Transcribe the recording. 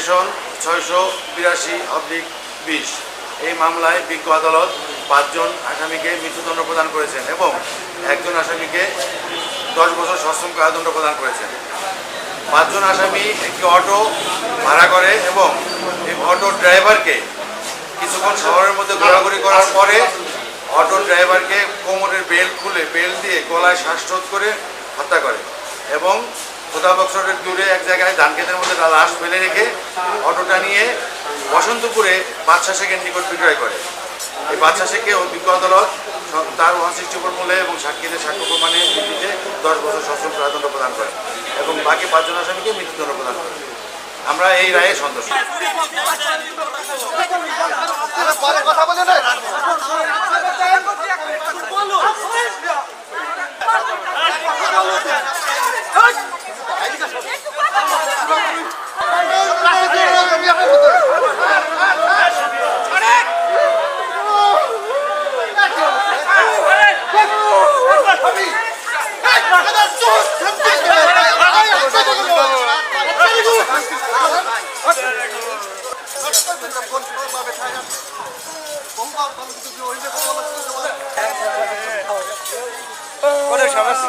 Session 682/20 এই মামলায় বিজ্ঞ আদালত 5 জন আসামিকে মৃত্যুদণ্ড প্রদান করেছেন এবং একজন আসামিকে 10 বছর সশ্রম কারাদণ্ড প্রদান করেছেন। 5 জন আসামি একটি অটো ভাড়া করে এবং এই অটো ড্রাইভারকে কিছুক্ষণ শহরের মধ্যে ঘোরাঘুরি করার পরে অটো ড্রাইভারকে কোমরের বেল্ট খুলে বেল্ট দিয়ে গলায় শ্বাসরোধ করে হত্যা করে এবং খোদাবক্সরের দূরে এক জায়গায় ধান ক্ষেতের মধ্যে লাশ ফেলে রেখে অটোটা নিয়ে বসন্তপুরে বাদশা শেখের নিকট বিক্রয় করে। এই বাদশা শেখকে বিজ্ঞ আদালত তার 164 মূল্যে এবং সাক্ষীদের সাক্ষ্য প্রমাণের ভিত্তিতে 10 বছর সশ্রম কারাদণ্ড প্রদান করে এবং বাকি 5 জন আসামিকে মৃত্যুদণ্ড প্রদান করে। আমরা এই রায়ে সন্তুষ্ট। ওদের সমস্যা